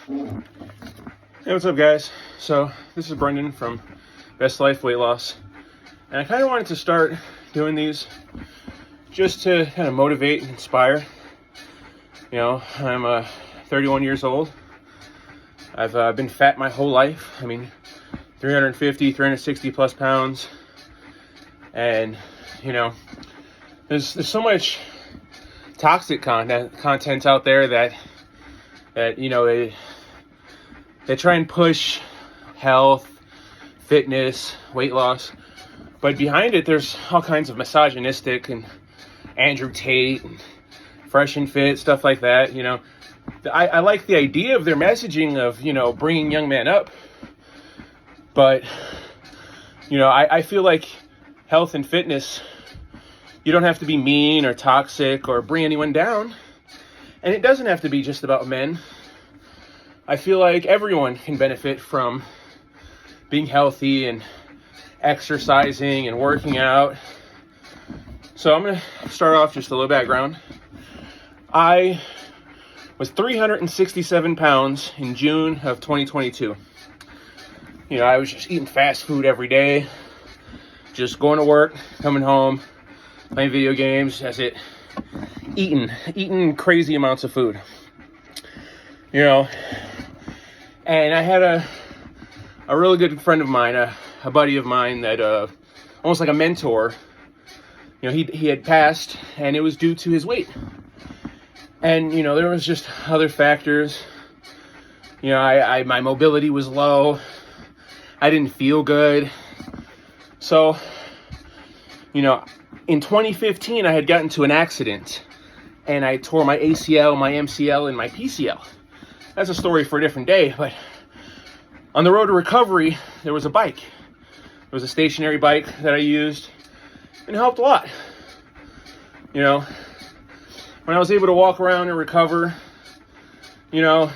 Hey, what's up, guys? So this is Brendan from Best Life Weight Loss, and I kind of wanted to start doing these just to kind of motivate and inspire. You know, I'm 31 years old. I've been fat my whole life. I mean, 350, 360 plus pounds, and you know, there's so much toxic content out there that you know they try and push health, fitness, weight loss, but behind it there's all kinds of misogynistic and Andrew Tate and Fresh and Fit stuff like that. You know, I like the idea of their messaging of, you know, bringing young men up, but you know, I feel like health and fitness, you don't have to be mean or toxic or bring anyone down. And it doesn't have to be just about men. I feel like everyone can benefit from being healthy and exercising and working out. So I'm going to start off just a little background. I was 367 pounds in June of 2022. You know, I was just eating fast food every day, just going to work, coming home, playing video games, that's it. Eating crazy amounts of food. You know, and I had a really good friend of mine, a buddy of mine that almost like a mentor. You know, he had passed, and it was due to his weight. And you know, there was just other factors. You know, my mobility was low. I didn't feel good. So, you know, in 2015, I had gotten into an accident, and I tore my ACL, my MCL, and my PCL. That's a story for a different day, but on the road to recovery, there was a bike. There was a stationary bike that I used, and it helped a lot. You know, when I was able to walk around and recover, you know,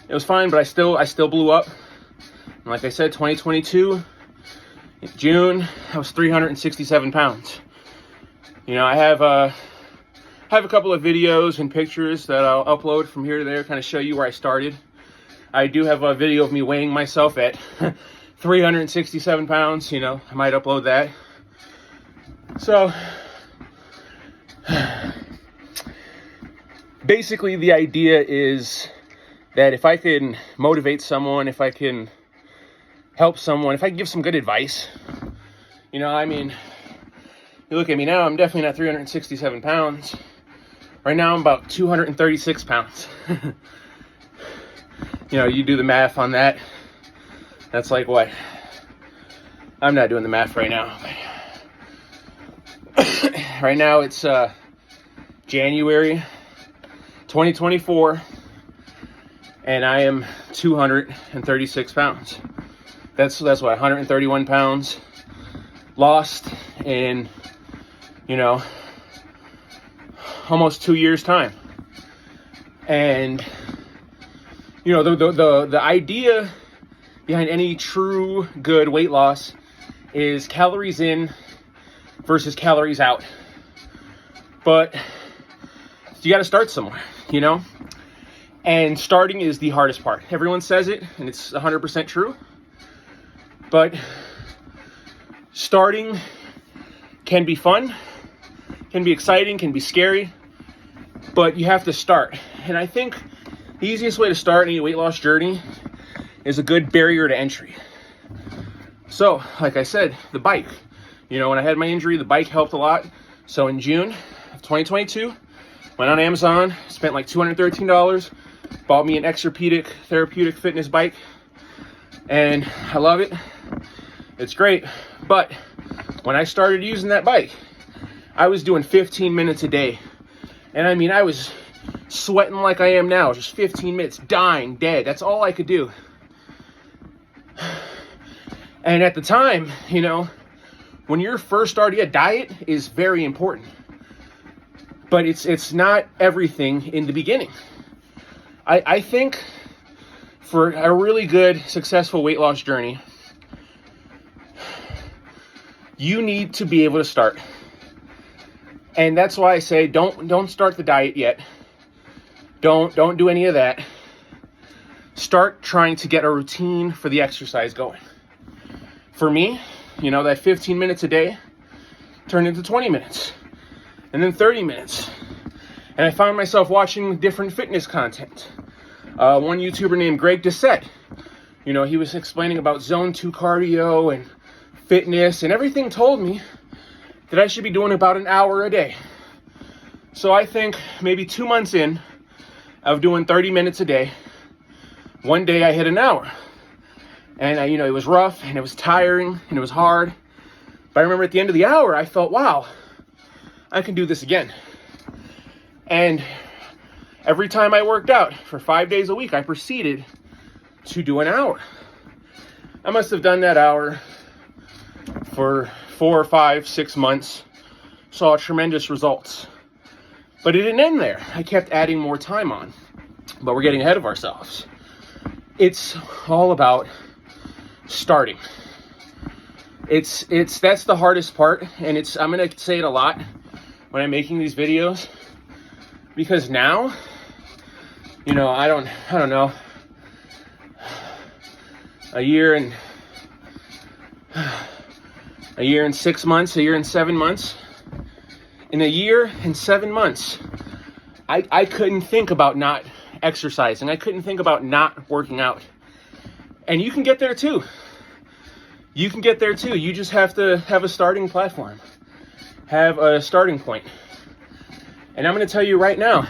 it was fine, but I still blew up. And like I said, 2022, in June, I was 367 pounds. You know, I have a couple of videos and pictures that I'll upload from here to there, kind of show you where I started. I do have a video of me weighing myself at 367 pounds. You know, I might upload that. So, basically the idea is that if I can motivate someone, if I can help someone, if I can give some good advice, you know, I mean, you look at me now, I'm definitely not 367 pounds. Right now, I'm about 236 pounds. You know, you do the math on that. That's like what? I'm not doing the math right now. Right now, it's January 2024, and I am 236 pounds. That's what, 131 pounds lost in, you know, almost 2 years' time. And you know, the idea behind any true good weight loss is calories in versus calories out. But you got to start somewhere, you know? And starting is the hardest part. Everyone says it, and it's 100% true. But starting can be fun, can be exciting, can be scary, but you have to start. And I think the easiest way to start any weight loss journey is a good barrier to entry. So, like I said, the bike. You know, when I had my injury, the bike helped a lot. So in June of 2022, went on Amazon, spent like $213, bought me an Exerpedic therapeutic fitness bike, and I love it. It's great. But when I started using that bike, I was doing 15 minutes a day. And I mean, I was sweating like I am now, just 15 minutes, dying, dead. That's all I could do. And at the time, you know, when you're first starting, a diet is very important. But it's not everything in the beginning. I think for a really good, successful weight loss journey, you need to be able to start. And that's why I say don't start the diet yet. Don't do any of that. start trying to get a routine for the exercise going. For me, that 15 minutes a day turned into 20 minutes and then 30 minutes. And I found myself watching different fitness content. One YouTuber named Greg Doucette, he was explaining about zone 2 cardio and fitness, and everything told me that I should be doing about an hour a day. So I think maybe 2 months in of doing 30 minutes a day, one day I hit an hour. And it was rough and it was tiring and it was hard. But I remember at the end of the hour, I felt, wow, I can do this again. And every time I worked out for 5 days a week, I proceeded to do an hour. I must have done that hour for 4 or 5, 6 months, saw tremendous results. But it didn't end there. I kept adding more time on. But we're getting ahead of ourselves. It's all about starting. That's the hardest part, and I'm gonna say it a lot when I'm making these videos, because now, I don't know, a year and 6 months, a year and 7 months. In a year and 7 months, I couldn't think about not exercising. I couldn't think about not working out. And you can get there too. You can get there too. You just have to have a starting platform, have a starting point. And I'm going to tell you right now,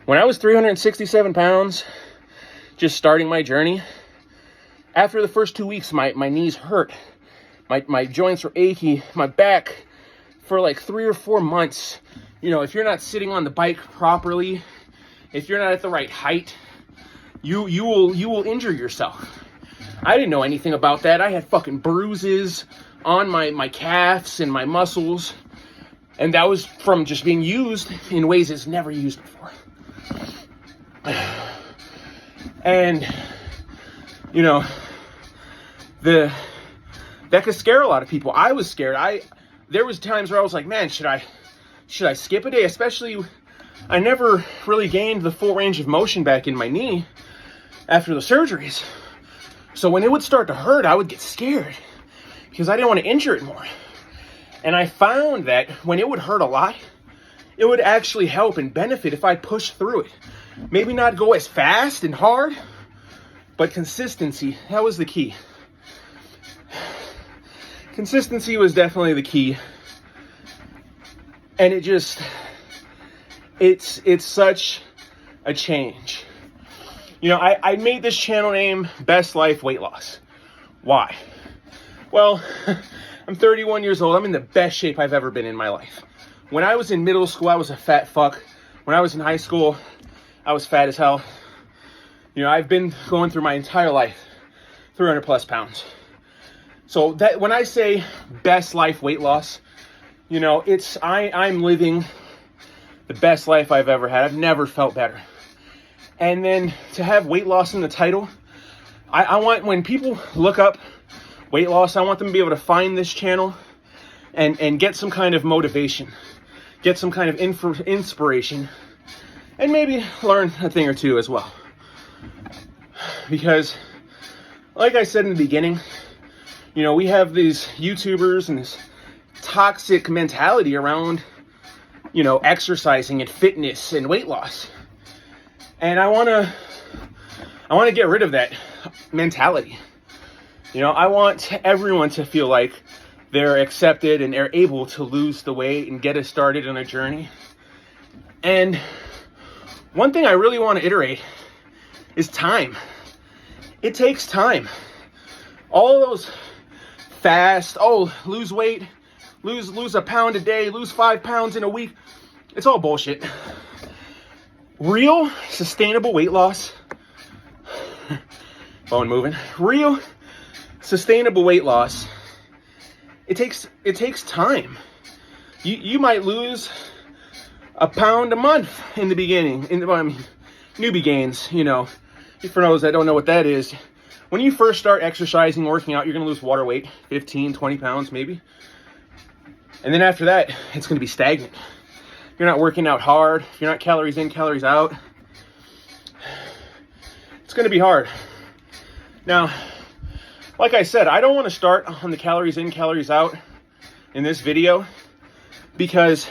when I was 367 pounds, just starting my journey, after the first 2 weeks, my knees hurt. My joints were achy. My back, for like 3 or 4 months, if you're not sitting on the bike properly, if you're not at the right height, you will injure yourself. I didn't know anything about that. I had fucking bruises on my calves and my muscles, and that was from just being used in ways it's never used before. And that could scare a lot of people. I was scared. There was times where I was like, man, should I skip a day? Especially, I never really gained the full range of motion back in my knee after the surgeries. So when it would start to hurt, I would get scared because I didn't want to injure it more. And I found that when it would hurt a lot, it would actually help and benefit if I pushed through it. Maybe not go as fast and hard, but consistency, that was the key. Consistency was definitely the key. And it's such a change. I made this channel name Best Life Weight Loss. Why? Well, I'm 31 years old. I'm in the best shape I've ever been in my life. When I was in middle school, I was a fat fuck. When I was in high school, I was fat as hell. I've been going through my entire life 300 plus pounds. So that when I say best life weight loss, I'm living the best life I've ever had. I've never felt better. And then to have weight loss in the title, I want, when people look up weight loss, I want them to be able to find this channel and get some kind of motivation, get some kind of inspiration, and maybe learn a thing or two as well. Because, like I said in the beginning, we have these YouTubers and this toxic mentality around, exercising and fitness and weight loss. And I want to get rid of that mentality. I want everyone to feel like they're accepted and they're able to lose the weight and get us started on a journey. And one thing I really want to iterate is time. It takes time. All of those fast, lose weight, lose a pound a day, lose 5 pounds in a week. It's all bullshit. Real sustainable weight loss, phone moving, real sustainable weight loss, it takes time. You might lose a pound a month in the beginning, newbie gains, for those that don't know what that is. When you first start exercising, working out, you're going to lose water weight, 15, 20 pounds maybe. And then after that, it's going to be stagnant. You're not working out hard. You're not calories in, calories out. it's going to be hard. Now, like I said, I don't want to start on the calories in, calories out in this video because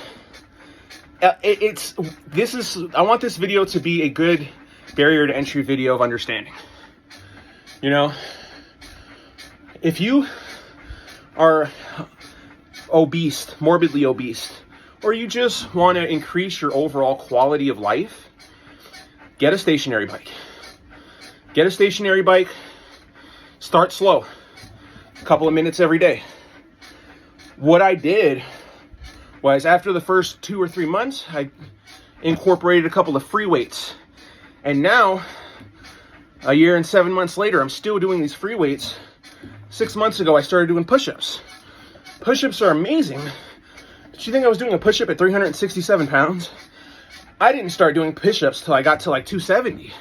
I want this video to be a good barrier to entry video of understanding. You know, if you are obese, morbidly obese, or you just want to increase your overall quality of life, get a stationary bike. Get a stationary bike. Start slow. A couple of minutes every day. What I did was after the first 2 or 3 months, I incorporated a couple of free weights. And now, a year and 7 months later, I'm still doing these free weights. 6 months ago, I started doing push-ups. Push-ups are amazing. Did you think I was doing a push-up at 367 pounds? I didn't start doing push-ups till I got to like 270,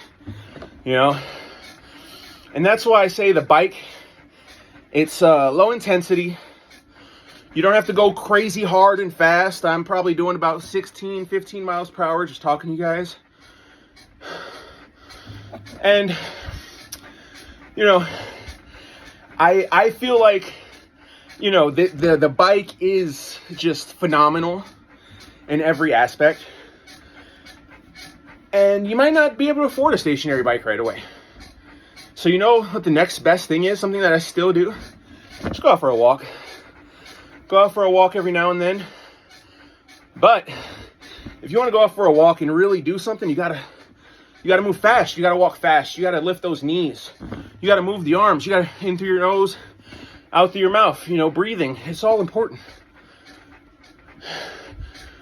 you know? And that's why I say the bike, it's low intensity. You don't have to go crazy hard and fast. I'm probably doing about 16, 15 miles per hour just talking to you guys. And, you know, I feel like, you know, the bike is just phenomenal in every aspect. And you might not be able to afford a stationary bike right away. So you know what the next best thing is, something that I still do? Just go out for a walk. Go out for a walk every now and then. But if you want to go out for a walk and really do something, you gotta move fast. You gotta walk fast. You gotta lift those knees. You gotta move the arms. You gotta in through your nose, out through your mouth. You know, breathing. It's all important.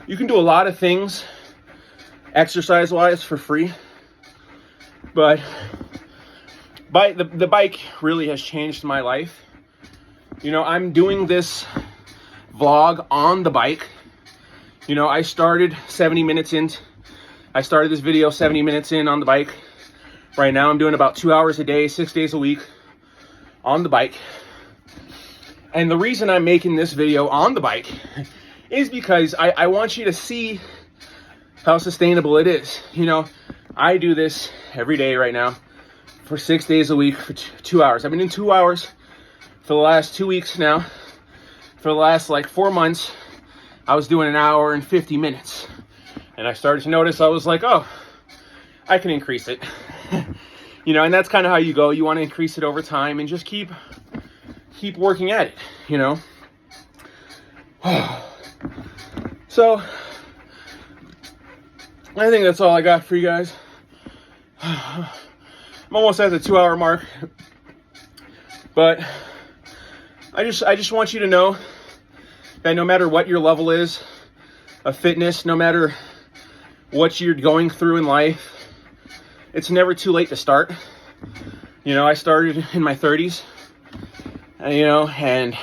You can do a lot of things exercise-wise for free, but the bike really has changed my life. You know, I'm doing this vlog on the bike. You know, I started this video 70 minutes in on the bike. Right now I'm doing about 2 hours a day, 6 days a week on the bike. And the reason I'm making this video on the bike is because I want you to see how sustainable it is. You know, I do this every day right now for 6 days a week for 2 hours. I've been in 2 hours for the last 2 weeks now. For the last like 4 months, I was doing 1 hour and 50 minutes. And I started to notice, I was like, oh, I can increase it. You know, and that's kind of how you go. You want to increase it over time and just keep working at it, you know. So I think that's all I got for you guys. I'm almost at the 2 hour mark, but I just want you to know that no matter what your level is of fitness, no matter what you're going through in life, it's never too late to start. You know, I started in my 30s, you know, and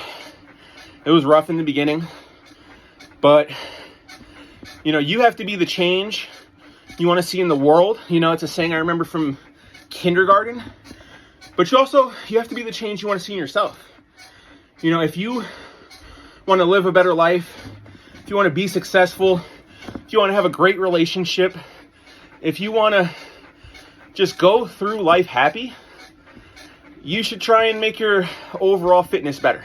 it was rough in the beginning, but you know, you have to be the change you want to see in the world. You know, it's a saying I remember from kindergarten. But you have to be the change you want to see in yourself. You know, if you want to live a better life, if you want to be successful, if you want to have a great relationship, if you want to just go through life happy, you should try and make your overall fitness better.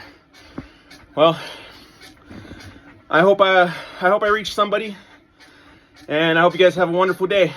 Well, I hope I reach somebody. And I hope you guys have a wonderful day.